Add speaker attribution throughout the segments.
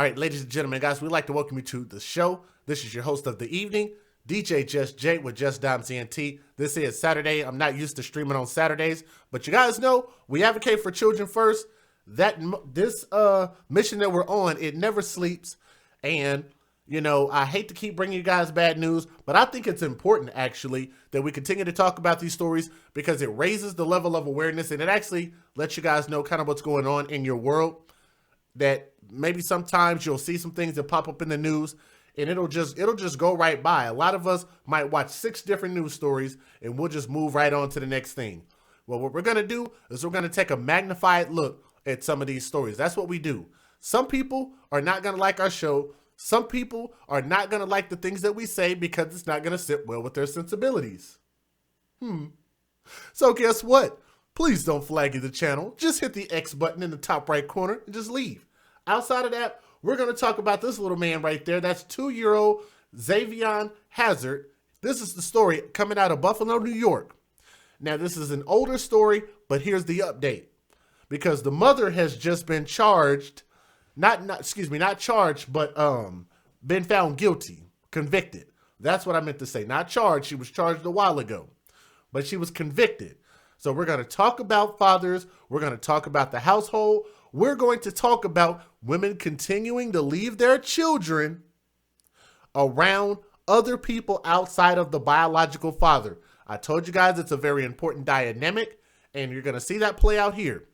Speaker 1: All right, ladies and gentlemen, guys, we'd like to welcome you to the show. This is your host of the evening, DJ Just Jay with Just Dimes ENT. This is Saturday. I'm not used to streaming on Saturdays, but you guys know we advocate for children first. This mission that we're on, it never sleeps. And, you know, I hate to keep bringing you guys bad news, but I think it's important, actually, that we continue to talk about these stories because it raises the level of awareness and it actually lets you guys know kind of what's going on in your world. That maybe sometimes you'll see some things that pop up in the news and it'll just go right by. A lot of us might watch 6 different news stories and we'll just move right on to the next thing. Well, what we're going to do is we're going to take a magnified look at some of these stories. That's what we do. Some people are not going to like our show. Some people are not going to like the things that we say because it's not going to sit well with their sensibilities. So guess what? Please don't flag the channel. Just hit the X button in the top right corner and just leave. Outside of that, we're going to talk about this little man right there. That's 2-year-old Xavion Hazzard. This is the story coming out of Buffalo, New York. Now, this is an older story, but here's the update. Because the mother has just been charged, not charged, but been found guilty, convicted. That's what I meant to say. Not charged. She was charged a while ago, but she was convicted. So we're going to talk about fathers. We're going to talk about the household. We're going to talk about women continuing to leave their children around other people outside of the biological father. I told you guys it's a very important dynamic, and you're going to see that play out here.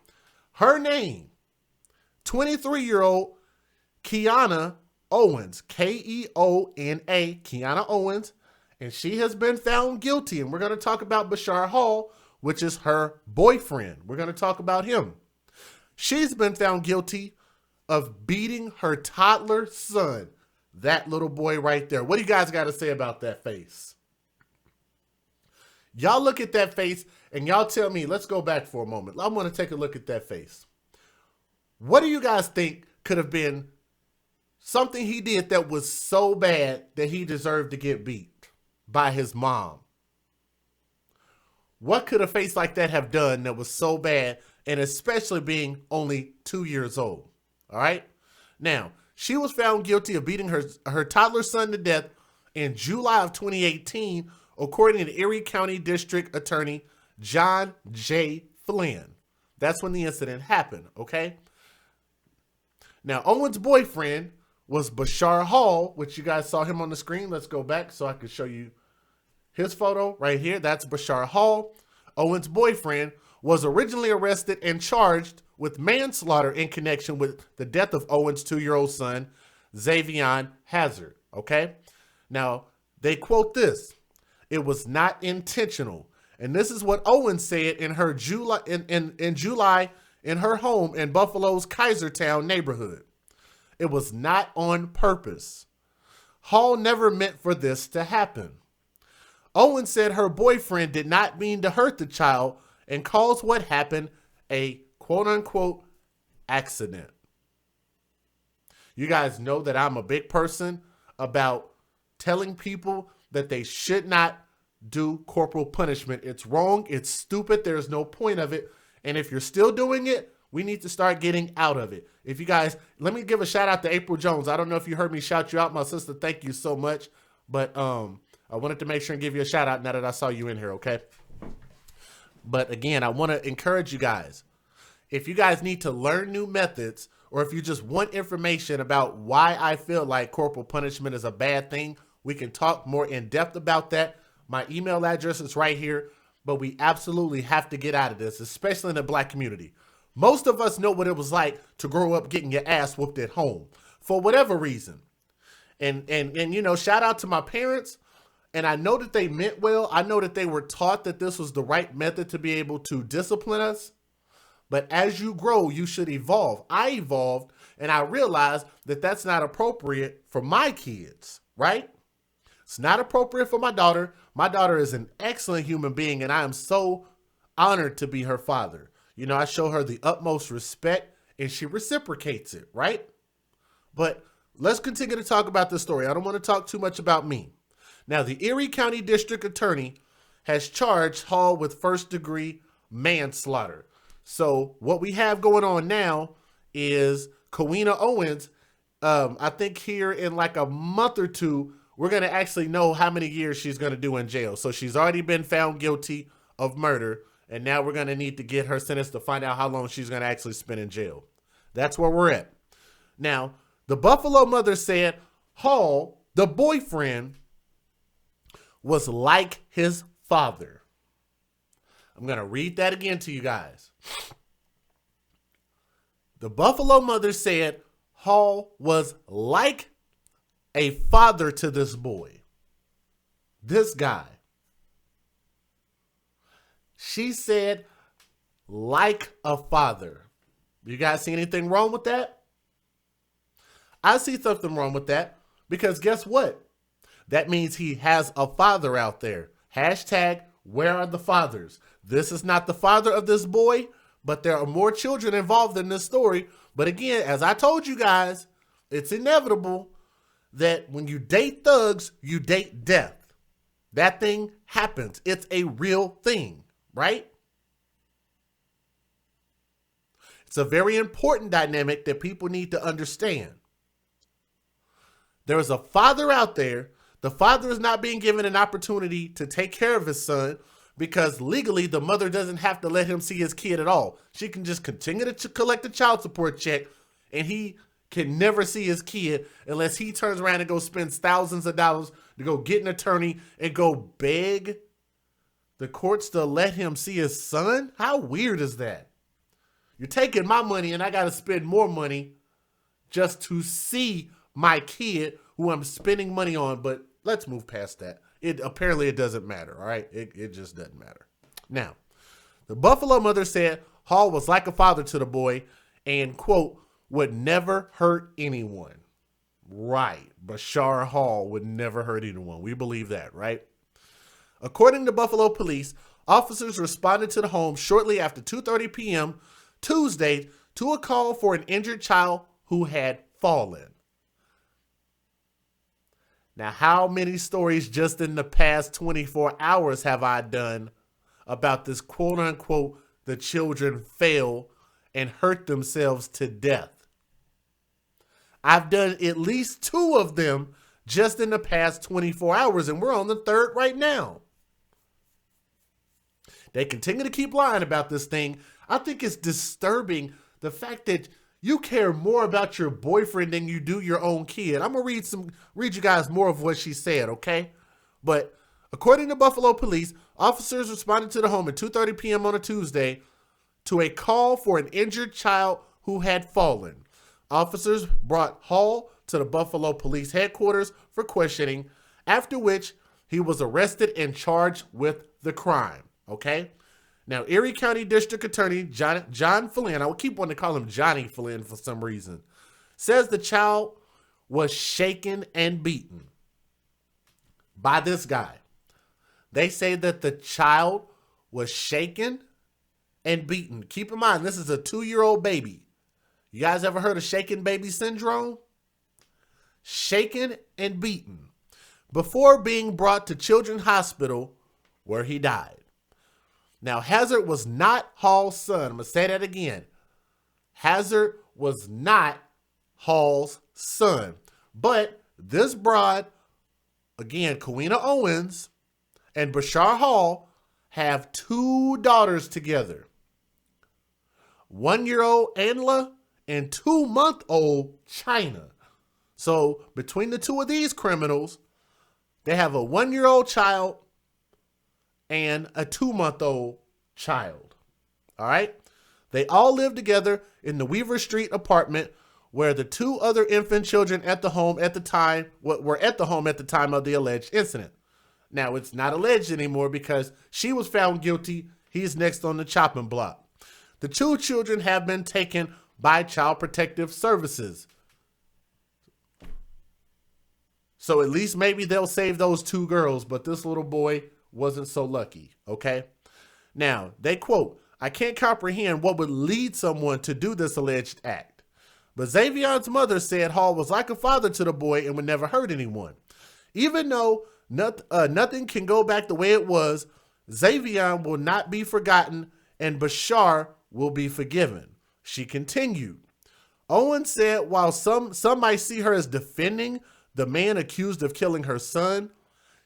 Speaker 1: Her name, 23-year-old Keona Owens, K-E-O-N-A, Keona Owens, and she has been found guilty. And we're going to talk about Bashar Hall, which is her boyfriend. We're going to talk about him. She's been found guilty of beating her toddler son, that little boy right there. What do you guys got to say about that face? Y'all look at that face and y'all tell me, let's go back for a moment. I want to take a look at that face. What do you guys think could have been something he did that was so bad that he deserved to get beat by his mom? What could a face like that have done that was so bad, and especially being only 2 years old? All right. Now, she was found guilty of beating her toddler son to death in July of 2018, according to Erie County District Attorney John J. Flynn. That's when the incident happened. Okay. Now, Owen's boyfriend was Bashar Hall, which you guys saw him on the screen. Let's go back so I can show you his photo right here. That's Bashar Hall. Owen's boyfriend was originally arrested and charged with manslaughter in connection with the death of Owen's 2-year-old son, Xavion Hazzard. Okay. Now, they quote this: "It was not intentional." And this is what Owen said in her July in her home in Buffalo's Kaisertown neighborhood. "It was not on purpose. Hall never meant for this to happen." Owen said her boyfriend did not mean to hurt the child and calls what happened a quote-unquote accident. You guys know that I'm a big person about telling people that they should not do corporal punishment. It's wrong. It's stupid. There's no point of it. And if you're still doing it, we need to start getting out of it. If you guys, let me give a shout out to April Jones. I don't know if you heard me shout you out, my sister. Thank you so much. But I wanted to make sure and give you a shout out now that I saw you in here, okay? But again, I want to encourage you guys. If you guys need to learn new methods, or if you just want information about why I feel like corporal punishment is a bad thing, we can talk more in depth about that. My email address is right here, but we absolutely have to get out of this, especially in the Black community. Most of us know what it was like to grow up getting your ass whooped at home for whatever reason. And you know, shout out to my parents. And I know that they meant well. I know that they were taught that this was the right method to be able to discipline us. But as you grow, you should evolve. I evolved and I realized that that's not appropriate for my kids, right? It's not appropriate for my daughter. My daughter is an excellent human being and I am so honored to be her father. You know, I show her the utmost respect and she reciprocates it, right? But let's continue to talk about this story. I don't want to talk too much about me. Now, the Erie County District Attorney has charged Hall with first-degree manslaughter. So what we have going on now is Keona Owens I think here in like a month or two, we're going to actually know how many years she's going to do in jail. So she's already been found guilty of murder, and now we're going to need to get her sentenced to find out how long she's going to actually spend in jail. That's where we're at. Now, the Buffalo mother said Hall, the boyfriend, was like his father. I'm going to read that again to you guys. The Buffalo mother said Hall was like a father to this boy. This guy. She said like a father. You guys see anything wrong with that? I see something wrong with that because guess what? That means he has a father out there. Hashtag, where are the fathers? This is not the father of this boy, but there are more children involved in this story. But again, as I told you guys, it's inevitable that when you date thugs, you date death. That thing happens. It's a real thing, right? It's a very important dynamic that people need to understand. There is a father out there. The father is not being given an opportunity to take care of his son because legally the mother doesn't have to let him see his kid at all. She can just continue to collect the child support check, and he can never see his kid unless he turns around and goes spends thousands of dollars to go get an attorney and go beg the courts to let him see his son. How weird is that? You're taking my money and I got to spend more money just to see my kid who I'm spending money on. But let's move past that. Apparently it doesn't matter. All right. It just doesn't matter. Now, the Buffalo mother said Hall was like a father to the boy and, quote, would never hurt anyone. Right. Bashar Hall would never hurt anyone. We believe that, right? According to Buffalo police, officers responded to the home shortly after 2:30 p.m. Tuesday to a call for an injured child who had fallen. Now, how many stories just in the past 24 hours have I done about this quote unquote, the children fell and hurt themselves to death? I've done at least 2 of them just in the past 24 hours, and we're on the 3rd right now. They continue to keep lying about this thing. I think it's disturbing the fact that you care more about your boyfriend than you do your own kid. I'm going to read you guys more of what she said, okay? But according to Buffalo police, officers responded to the home at 2:30 p.m. on a Tuesday to a call for an injured child who had fallen. Officers brought Hall to the Buffalo police headquarters for questioning, after which he was arrested and charged with the crime, okay? Now, Erie County District Attorney John Flynn, I would keep wanting to call him Johnny Flynn for some reason, says the child was shaken and beaten by this guy. They say that the child was shaken and beaten. Keep in mind, this is a 2-year-old baby. You guys ever heard of shaken baby syndrome? Shaken and beaten before being brought to Children's Hospital where he died. Now, Hazard was not Hall's son. I'm going to say that again. Hazard was not Hall's son. But this broad, again, Keona Owens and Bashar Hall have 2 daughters together. 1-year-old Anla and 2-month-old China. So between the 2 of these criminals, they have a 1-year-old child and a 2-month-old child. All right. They all live together in the Weaver Street apartment where the 2 other infant children at the home at the time were at the home at the time of the alleged incident. Now, it's not alleged anymore because she was found guilty. He's next on the chopping block. The 2 children have been taken by Child Protective Services. So at least maybe they'll save those 2 girls, but this little boy wasn't so lucky, okay? Now, they quote, I can't comprehend what would lead someone to do this alleged act. But Xavion's mother said Hall was like a father to the boy and would never hurt anyone. Even though nothing can go back the way it was, Xavion will not be forgotten and Bashar will be forgiven. She continued, Owens said while some might see her as defending the man accused of killing her son,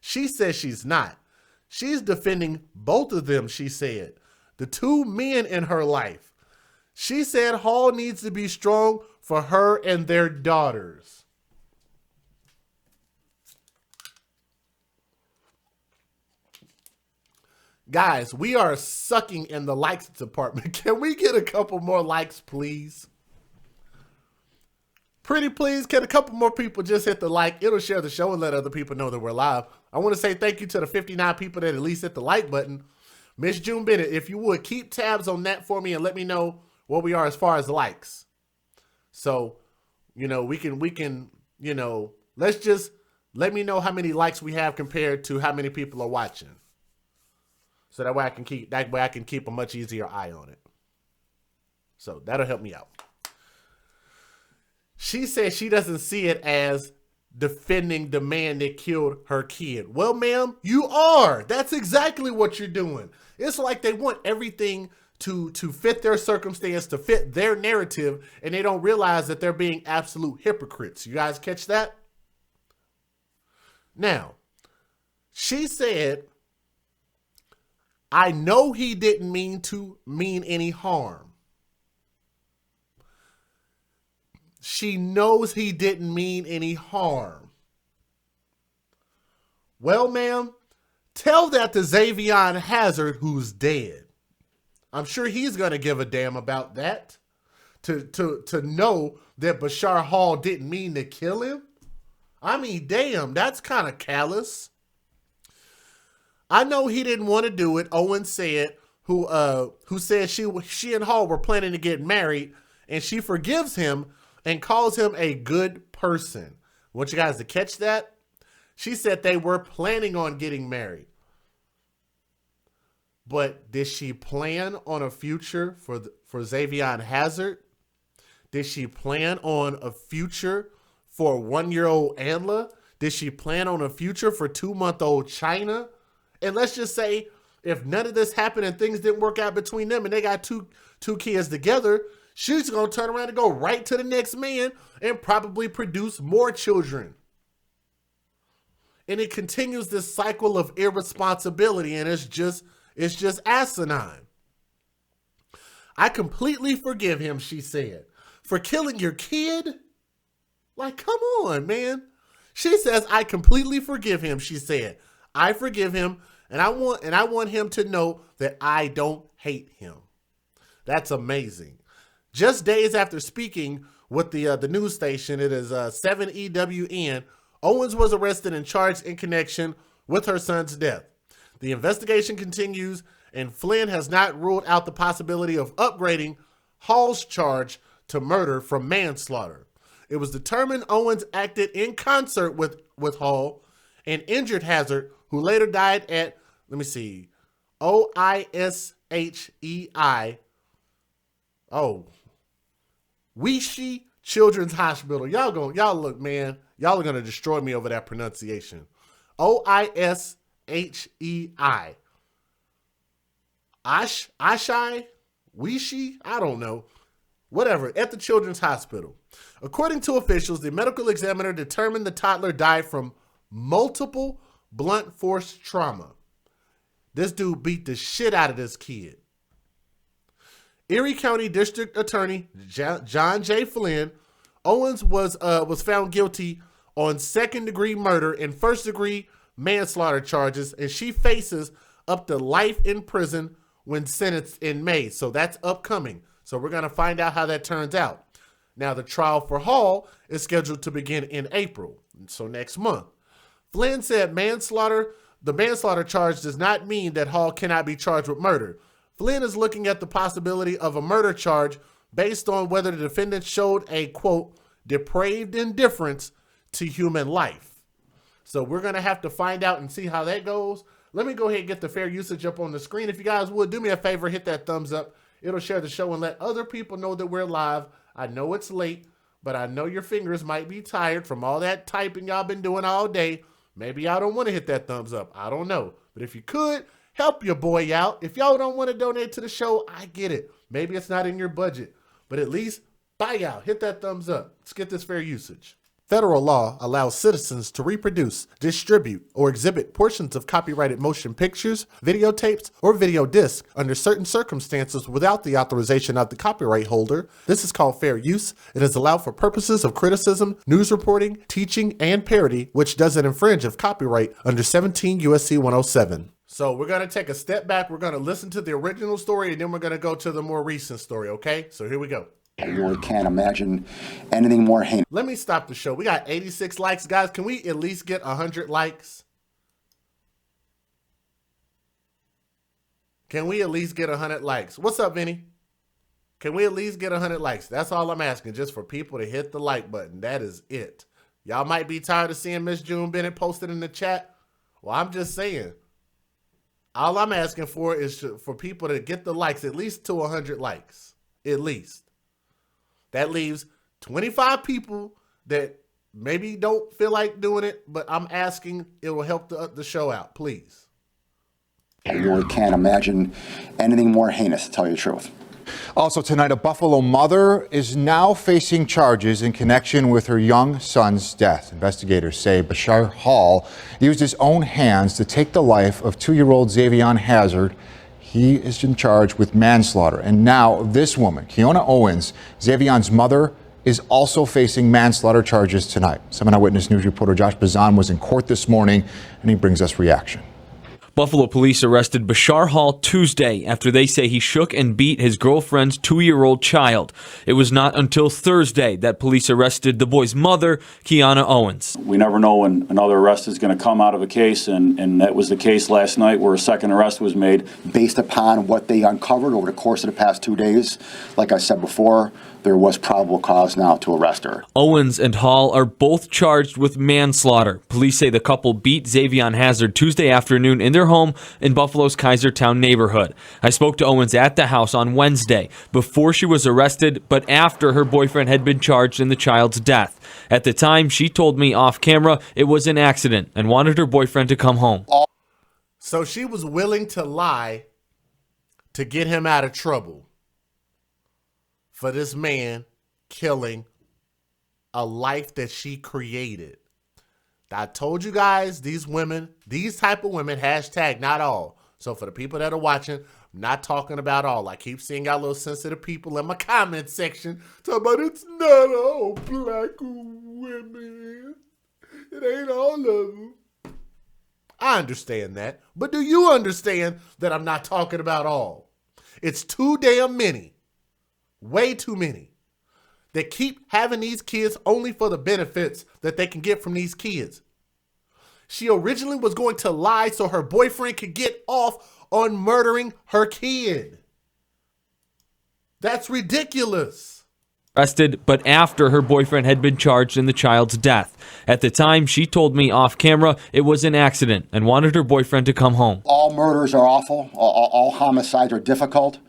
Speaker 1: she says she's not. She's defending both of them, she said. The two men in her life. She said Hall needs to be strong for her and their daughters. Guys, we are sucking in the likes department. Can we get a couple more likes, please? Pretty please, can a couple more people just hit the like? It'll share the show and let other people know that we're live. I want to say thank you to the 59 people that at least hit the like button. Miss June Bennett, if you would, keep tabs on that for me and let me know where we are as far as likes. So, you know, we can, you know, let me know how many likes we have compared to how many people are watching. So that way I can keep a much easier eye on it. So that'll help me out. She says she doesn't see it as defending the man that killed her kid. Well, ma'am, you are. That's exactly what you're doing. It's like they want everything to fit their circumstance, to fit their narrative, and they don't realize that they're being absolute hypocrites. You guys catch that? Now, she said, I know he didn't mean any harm. She knows he didn't mean any harm. Well, ma'am, tell that to Xavion Hazzard, who's dead. I'm sure he's going to give a damn about that. To know that Bashar Hall didn't mean to kill him. I mean, damn, that's kind of callous. I know he didn't want to do it, Owens said, who said she and Hall were planning to get married, and she forgives him and calls him a good person. I want you guys to catch that. She said they were planning on getting married. But did she plan on a future for Xavion Hazzard? Did she plan on a future for 1-year-old Anla? Did she plan on a future for 2-month-old China? And let's just say if none of this happened and things didn't work out between them and they got two kids together, she's going to turn around and go right to the next man and probably produce more children. And it continues this cycle of irresponsibility, and it's just asinine. I completely forgive him, she said, for killing your kid. Like, come on, man. She says, I completely forgive him, she said. I forgive him, and I want him to know that I don't hate him. That's amazing. Just days after speaking with the news station, it is 7EWN, Owens was arrested and charged in connection with her son's death. The investigation continues, and Flynn has not ruled out the possibility of upgrading Hall's charge to murder from manslaughter. It was determined Owens acted in concert with Hall and injured Hazard, who later died at, let me see, OISHEI. Oh, Ĝuilty Children's Hospital. Y'all look, man. Y'all are gonna destroy me over that pronunciation. OISHEI. Ĝuilty? I don't know. Whatever, at the Children's Hospital. According to officials, the medical examiner determined the toddler died from multiple blunt force trauma. This dude beat the shit out of this kid. Erie County District Attorney John J. Flynn, Owens was found guilty on second-degree murder and first-degree manslaughter charges, and she faces up to life in prison when sentenced in May. So that's upcoming. So we're going to find out how that turns out. Now, the trial for Hall is scheduled to begin in April, so next month. Flynn said the manslaughter charge does not mean that Hall cannot be charged with murder. Flynn is looking at the possibility of a murder charge based on whether the defendant showed a, quote, depraved indifference to human life. So we're going to have to find out and see how that goes. Let me go ahead and get the fair usage up on the screen. If you guys would, do me a favor, hit that thumbs up. It'll share the show and let other people know that we're live. I know it's late, but I know your fingers might be tired from all that typing y'all been doing all day. Maybe y'all don't want to hit that thumbs up. I don't know. But if you could, help your boy out. If y'all don't want to donate to the show, I get it. Maybe it's not in your budget. But at least Bye, y'all. Hit that thumbs up. Let's get this fair usage. Federal law allows citizens to reproduce, distribute, or exhibit portions of copyrighted motion pictures, videotapes, or video discs under certain circumstances without the authorization of the copyright holder. This is called fair use. It is allowed for purposes of criticism, news reporting, teaching, and parody, which doesn't infringe of copyright under 17 U.S.C. 107. So we're going to take a step back. We're going to listen to the original story, and then we're going to go to the more recent story, okay? So here we go.
Speaker 2: I really can't imagine anything more heinous.
Speaker 1: Let me stop the show. We got 86 likes, guys. Can we at least get 100 likes? Can we at least get 100 likes? What's up, Vinny? Can we at least get 100 likes? That's all I'm asking, just for people to hit the like button. That is it. Y'all might be tired of seeing Miss June Bennett posted in the chat. Well, I'm just saying. All I'm asking for is for people to get the likes, at least to 100 likes. At least. That leaves 25 people that maybe don't feel like doing it, but I'm asking it will help the show out, please.
Speaker 2: I really can't imagine anything more heinous, to tell you the truth.
Speaker 3: Also tonight, a Buffalo mother is now facing charges in connection with her young son's death. Investigators say Bashar Hall used his own hands to take the life of 2-year-old Xavion Hazzard. He is in charge with manslaughter. And now this woman, Keona Owens, Xavion's mother, is also facing manslaughter charges tonight. 7 Eyewitness News reporter Josh Bazan was in court this morning, and he brings us reaction.
Speaker 4: Buffalo police arrested Bashar Hall Tuesday after they say he shook and beat his girlfriend's 2-year-old child. It was not until Thursday that police arrested the boy's mother, Keona Owens.
Speaker 5: We never know when another arrest is going to come out of a case, and that was the case last night where a second arrest was made.
Speaker 2: Based upon what they uncovered over the course of the past 2 days, like I said before, there was probable cause now to arrest her.
Speaker 4: Owens and Hall are both charged with manslaughter. Police say the couple beat Zavon Hazard Tuesday afternoon in their home in Buffalo's Kaisertown neighborhood. I spoke to Owens at the house on Wednesday before she was arrested, but after her boyfriend had been charged in the child's death. At the time, she told me off camera it was an accident and wanted her boyfriend to come home.
Speaker 1: So she was willing to lie to get him out of trouble for this man killing a life that she created. I told you guys, these women, these type of women, hashtag not all. So for the people that are watching, I'm not talking about all. I keep seeing y'all little sensitive people in my comment section talking about it's not all black women. It ain't all of them. I understand that. But do you understand that I'm not talking about all? It's too damn many. Way too many that keep having these kids only for the benefits that they can get from these kids. She originally was going to lie so her boyfriend could get off on murdering her kid. That's ridiculous.
Speaker 4: Arrested, but after her boyfriend had been charged in the child's death. At the time, she told me off camera it was an accident and wanted her boyfriend to come home.
Speaker 2: All murders are awful. All homicides are difficult.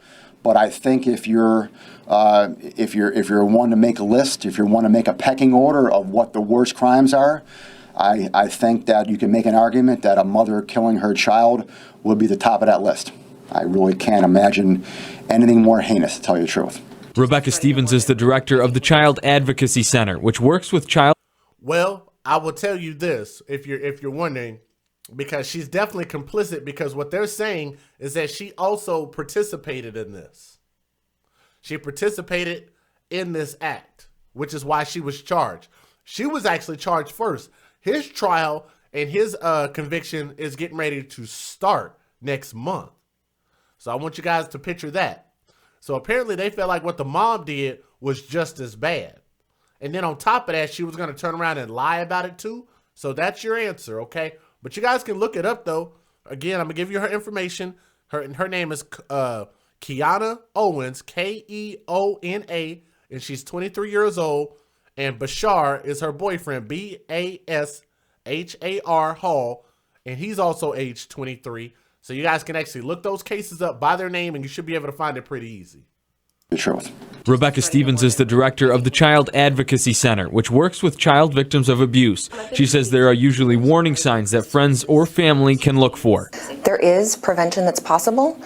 Speaker 2: But I think if you're one to make a list, if you're one to make a pecking order of what the worst crimes are, I think that you can make an argument that a mother killing her child would be the top of that list. I really can't imagine anything more heinous, to tell you the truth.
Speaker 4: Rebecca Stevens is the director of the Child Advocacy Center, which works with child.
Speaker 1: Well, I will tell you this, if you're wondering, because she's definitely complicit, because what they're saying is that she also participated in this. She participated in this act, which is why she was charged. She was actually charged first. His trial and his conviction is getting ready to start next month. So I want you guys to picture that. So apparently they felt like what the mom did was just as bad. And then on top of that, she was going to turn around and lie about it too. So that's your answer, okay? But you guys can look it up, though. Again, I'm going to give you her information. Her name is Keona Owens, Keona, and she's 23 years old. And Bashar is her boyfriend, Bashar Hall, and he's also age 23. So you guys can actually look those cases up by their name, and you should be able to find it pretty easy.
Speaker 2: The truth.
Speaker 4: Rebecca Stevens is the director of the Child Advocacy Center, which works with child victims of abuse. She says there are usually warning signs that friends or family can look for.
Speaker 6: There is prevention that's possible.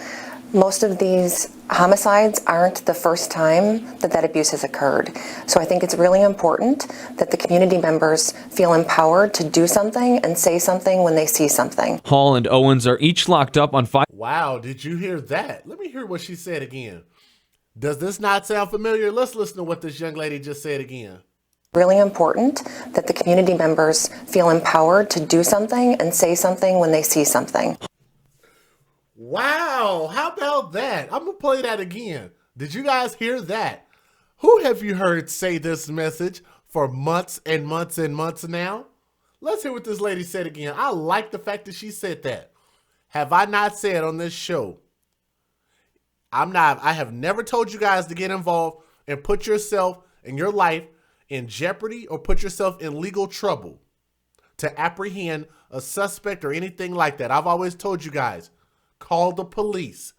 Speaker 6: Most of these homicides aren't the first time that abuse has occurred. So I think it's really important that the community members feel empowered to do something and say something when they see something.
Speaker 4: Hall and Owens are each locked up on 5.
Speaker 1: Wow, did you hear that? Let me hear what she said again. Does this not sound familiar? Let's listen to what this young lady just said again.
Speaker 6: Really important that the community members feel empowered to do something and say something when they see something.
Speaker 1: Wow, how about that? I'm going to play that again. Did you guys hear that? Who have you heard say this message for months and months and months now? Let's hear what this lady said again. I like the fact that she said that. Have I not said on this show? I have never told you guys to get involved and put yourself and your life in jeopardy or put yourself in legal trouble to apprehend a suspect or anything like that. I've always told you guys, call the police.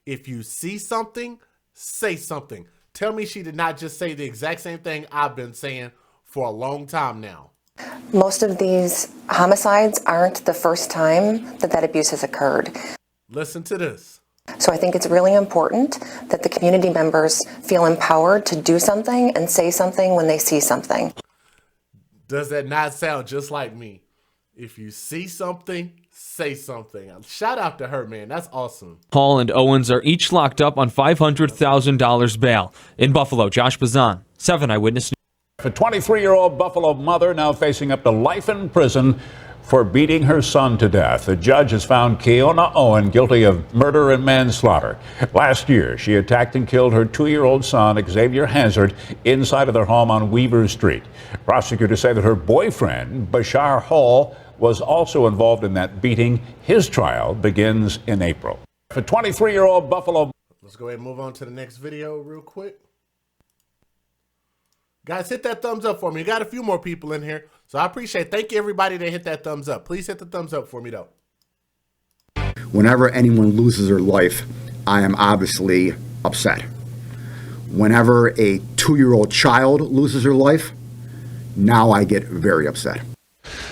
Speaker 1: If you see something, say something. Tell me she did not just say the exact same thing I've been saying for a long time now.
Speaker 6: Most of these homicides aren't the first time that abuse has occurred.
Speaker 1: Listen to this.
Speaker 6: So I think it's really important that the community members feel empowered to do something and say something when they see something.
Speaker 1: Does that not sound just like me? If you see something, say something. Shout out to her, man. That's awesome.
Speaker 4: Hall and Owens are each locked up on $500,000 bail. In Buffalo, Josh Bazan, 7 Eyewitness News.
Speaker 7: A 23-year-old Buffalo mother now facing up to life in prison for beating her son to death. The judge has found Keona Owens guilty of murder and manslaughter. Last year, she attacked and killed her 2-year-old son, Xavion Hazzard, inside of their home on Weaver Street. Prosecutors say that her boyfriend, Bashar Hall, was also involved in that beating. His trial begins in April. A 23-year-old Buffalo...
Speaker 1: Let's go ahead and move on to the next video real quick. Guys, hit that thumbs up for me. You got a few more people in here, so I appreciate it. Thank you, everybody that hit that thumbs up. Please hit the thumbs up for me, though.
Speaker 2: Whenever anyone loses their life, I am obviously upset. Whenever a 2-year-old child loses her life, now I get very upset.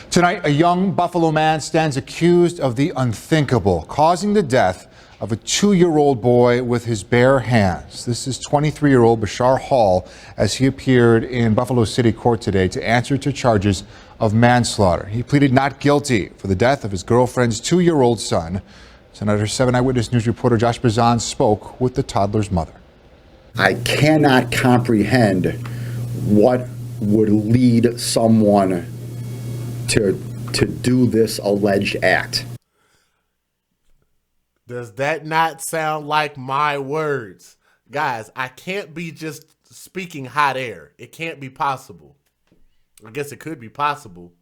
Speaker 3: Tonight, a young Buffalo man stands accused of the unthinkable, causing the death of a 2-year-old boy with his bare hands. This is 23-year-old Bashar Hall as he appeared in Buffalo City Court today to answer to charges of manslaughter. He pleaded not guilty for the death of his girlfriend's 2-year-old son. Senator 7 Eyewitness News reporter Josh Bazan spoke with the toddler's mother.
Speaker 2: I cannot comprehend what would lead someone to do this alleged act.
Speaker 1: Does that not sound like my words? Guys, I can't be just speaking hot air. It can't be possible. I guess it could be possible.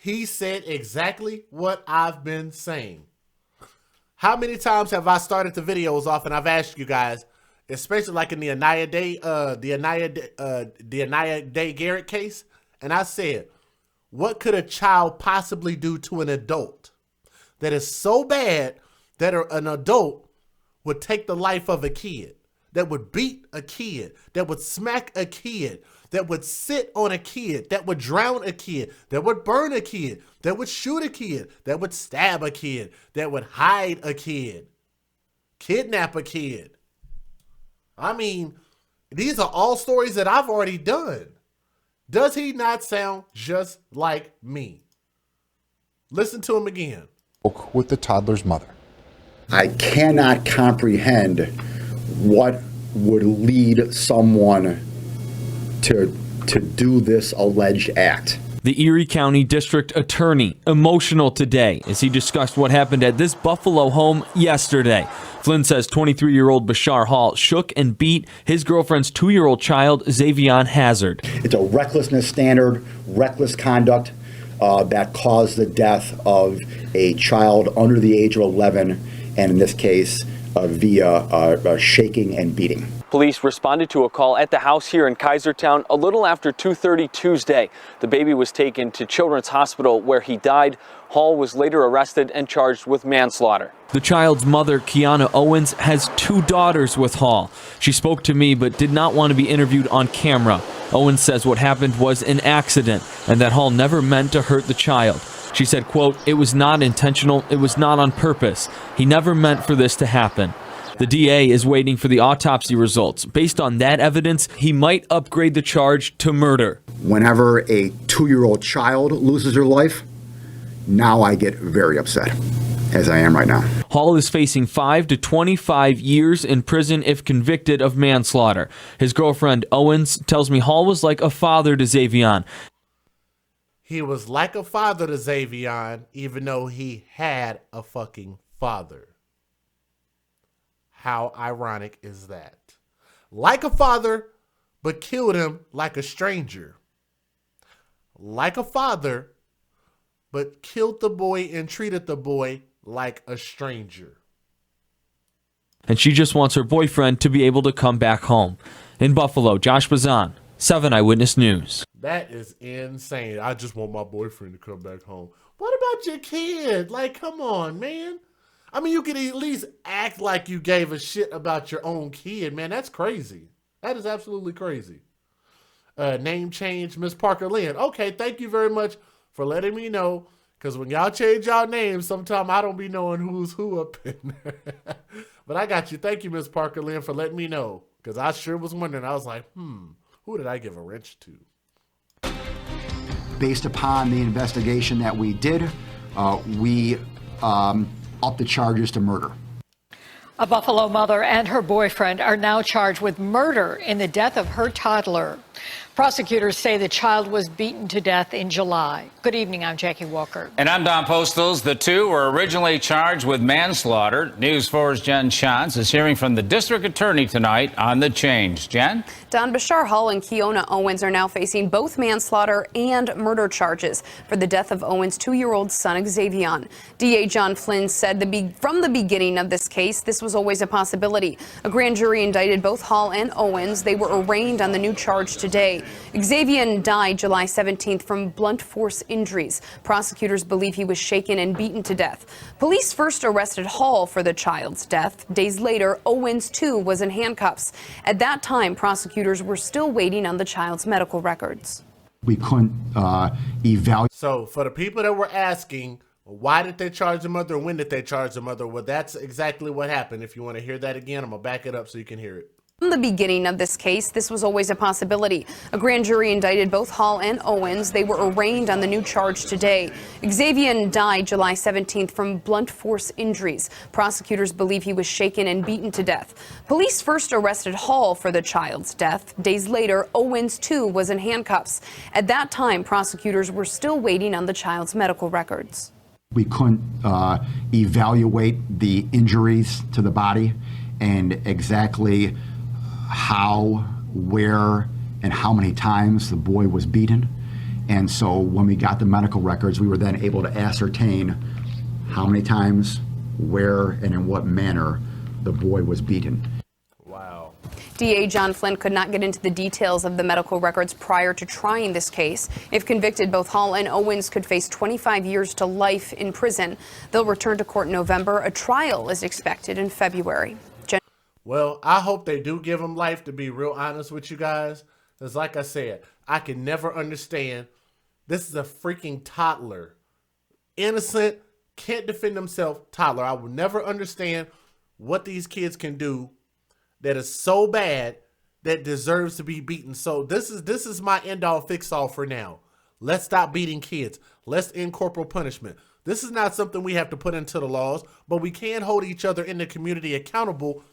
Speaker 1: He said exactly what I've been saying. How many times have I started the videos off and I've asked you guys, especially like in the Anaya Day Garrett case, and I said, what could a child possibly do to an adult that is so bad that an adult would take the life of a kid, that would beat a kid, that would smack a kid, that would sit on a kid, that would drown a kid, that would burn a kid, that would shoot a kid, that would stab a kid, that would hide a kid, kidnap a kid. I mean, these are all stories that I've already done. Does he not sound just like me? Listen to him again.
Speaker 3: With the toddler's mother.
Speaker 2: I cannot comprehend what would lead someone to do this alleged act.
Speaker 4: The Erie County District Attorney emotional today as he discussed what happened at this Buffalo home yesterday. Flynn says 23-year-old Bashar Hall shook and beat his girlfriend's 2-year-old child, Xavion Hazzard.
Speaker 2: It's a recklessness standard, reckless conduct that caused the death of a child under the age of 11, and in this case, via shaking and beating.
Speaker 4: Police responded to a call at the house here in Kaisertown a little after 2:30 Tuesday. The baby was taken to Children's Hospital where he died. Hall was later arrested and charged with manslaughter. The child's mother, Keona Owens, has 2 daughters with Hall. She spoke to me but did not want to be interviewed on camera. Owens says what happened was an accident and that Hall never meant to hurt the child. She said, quote, "It was not intentional. It was not on purpose. He never meant for this to happen." The DA is waiting for the autopsy results. Based on that evidence, he might upgrade the charge to murder.
Speaker 2: Whenever a 2-year-old child loses her life, now I get very upset, as I am right now.
Speaker 4: Hall is facing 5 to 25 years in prison if convicted of manslaughter. His girlfriend, Owens, tells me Hall was like a father to Xavion.
Speaker 1: He was like a father to Xavion, even though he had a fucking father. How ironic is that? Like a father, but killed him like a stranger. Like a father, but killed the boy and treated the boy like a stranger.
Speaker 4: And she just wants her boyfriend to be able to come back home. In Buffalo, Josh Bazan, 7 Eyewitness News.
Speaker 1: That is insane. I just want my boyfriend to come back home. What about your kid? Like, come on, man. I mean, you could at least act like you gave a shit about your own kid, man. That's crazy. That is absolutely crazy. Name change, Miss Parker Lynn. Okay, thank you very much for letting me know. Because when y'all change y'all names, sometimes I don't be knowing who's who up in there. But I got you. Thank you, Miss Parker Lynn, for letting me know. Because I sure was wondering. I was like, who did I give a wrench to?
Speaker 2: Based upon the investigation that we did, we upped the charges to murder.
Speaker 8: A Buffalo mother and her boyfriend are now charged with murder in the death of her toddler. Prosecutors say the child was beaten to death in July. Good evening, I'm Jackie Walker.
Speaker 9: And I'm Don Postles. The two were originally charged with manslaughter. News 4's Jen Shantz is hearing from the district attorney tonight on the change. Jen?
Speaker 10: Don Bashar Hall and Keona Owens are now facing both manslaughter and murder charges for the death of Owens' 2-year-old son, Xavion. DA John Flynn said from the beginning of this case, this was always a possibility. A grand jury indicted both Hall and Owens. They were arraigned on the new charge today. Xavion died July 17th from blunt force injuries. Prosecutors believe he was shaken and beaten to death. Police first arrested Hall for the child's death. Days later, Owens, too, was in handcuffs. At that time, prosecutors were still waiting on the child's medical records.
Speaker 2: We couldn't evaluate.
Speaker 1: So for the people that were asking, why did they charge the mother? When did they charge the mother? Well, that's exactly what happened. If you want to hear that again, I'm going to back it up so you can hear it.
Speaker 10: From the beginning of this case, this was always a possibility. A grand jury indicted both Hall and Owens. They were arraigned on the new charge today. Xavion died July 17th from blunt force injuries. Prosecutors believe he was shaken and beaten to death. Police first arrested Hall for the child's death. Days later, Owens, too, was in handcuffs. At that time, prosecutors were still waiting on the child's medical records.
Speaker 2: We couldn't evaluate the injuries to the body and exactly how, where, and how many times the boy was beaten. And so when we got the medical records, we were then able to ascertain how many times, where, and in what manner the boy was beaten.
Speaker 1: Wow.
Speaker 10: DA John Flynn could not get into the details of the medical records prior to trying this case. If convicted, both Hall and Owens could face 25 years to life in prison. They'll return to court in November. A trial is expected in February.
Speaker 1: Well, I hope they do give him life, to be real honest with you guys. Because like I said, I can never understand. This is a freaking toddler. Innocent, can't defend himself, toddler. I will never understand what these kids can do that is so bad that deserves to be beaten. So this is my end-all, fix-all for now. Let's stop beating kids. Let's end corporal punishment. This is not something we have to put into the laws, but we can hold each other in the community accountable.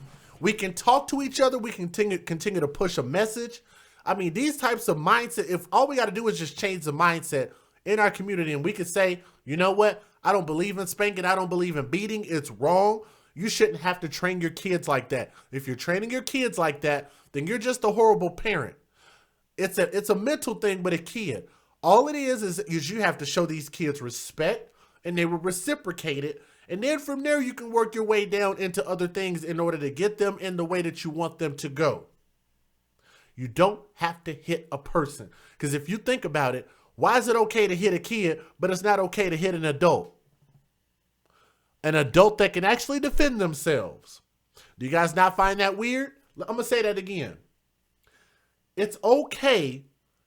Speaker 1: We can talk to each other. We can continue to push a message. I mean, these types of mindset, if all we got to do is just change the mindset in our community, and we could say, you know what? I don't believe in spanking. I don't believe in beating. It's wrong. You shouldn't have to train your kids like that. If you're training your kids like that, then you're just a horrible parent. It's a mental thing with a kid. All it is you have to show these kids respect, and they will reciprocate it. And then from there, you can work your way down into other things in order to get them in the way that you want them to go. You don't have to hit a person. Because if you think about it, why is it okay to hit a kid, but it's not okay to hit an adult? An adult that can actually defend themselves. Do you guys not find that weird? I'm going to say that again. It's okay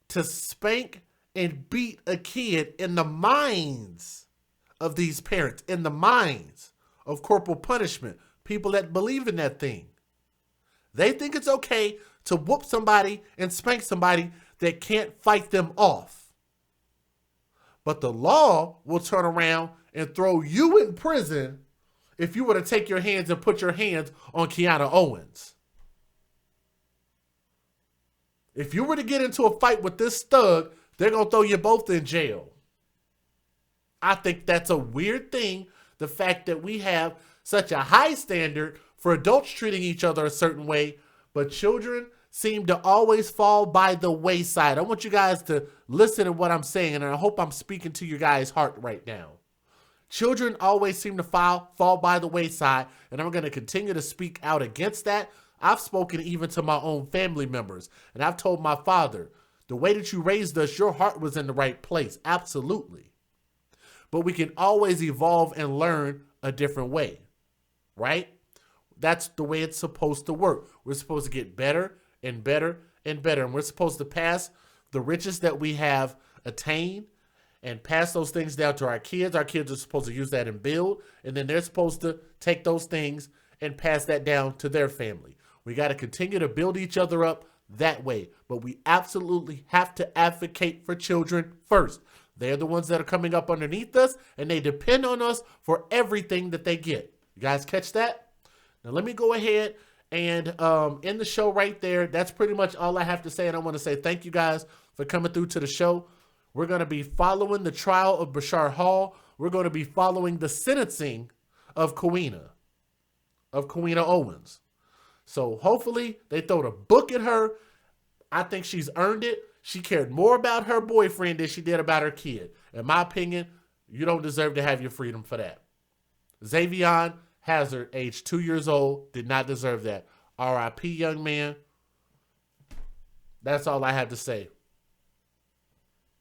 Speaker 1: to spank and beat a kid in the minds of these parents, in the minds of corporal punishment. people that believe in that thing. They think it's okay to whoop somebody and spank somebody that can't fight them off. But the law will turn around and throw you in prison if you were to take your hands and put your hands on Keona Owens. If you were to get into a fight with this thug, they're going to throw you both in jail. I think that's a weird thing, the fact that we have such a high standard for adults treating each other a certain way, but children seem to always fall by the wayside. I want you guys to listen to what I'm saying, and I hope I'm speaking to your guys' heart right now. Children always seem to fall by the wayside, and I'm going to continue to speak out against that. I've spoken even to my own family members, and I've told my father, the way that you raised us, your heart was in the right place. Absolutely. But we can always evolve and learn a different way, right? That's the way it's supposed to work. We're supposed to get better and better and better, and we're supposed to pass the riches that we have attained and pass those things down to our kids. Our kids are supposed to use that and build, and then they're supposed to take those things and pass that down to their family. We got to continue to build each other up that way, but we absolutely have to advocate for children first. They're the ones that are coming up underneath us, and they depend on us for everything that they get. You guys catch that? Now let me go ahead and end the show right there. That's pretty much all I have to say, and I want to say thank you guys for coming through to the show. We're going to be following the trial of Bashar Hall. We're going to be following the sentencing of Keona Owens. So hopefully they throw the book at her. I think she's earned it. She cared more about her boyfriend than she did about her kid. In my opinion, you don't deserve to have your freedom for that. Xavion Hazzard, age 2 years old, did not deserve that. R.I.P. young man. That's all I have to say.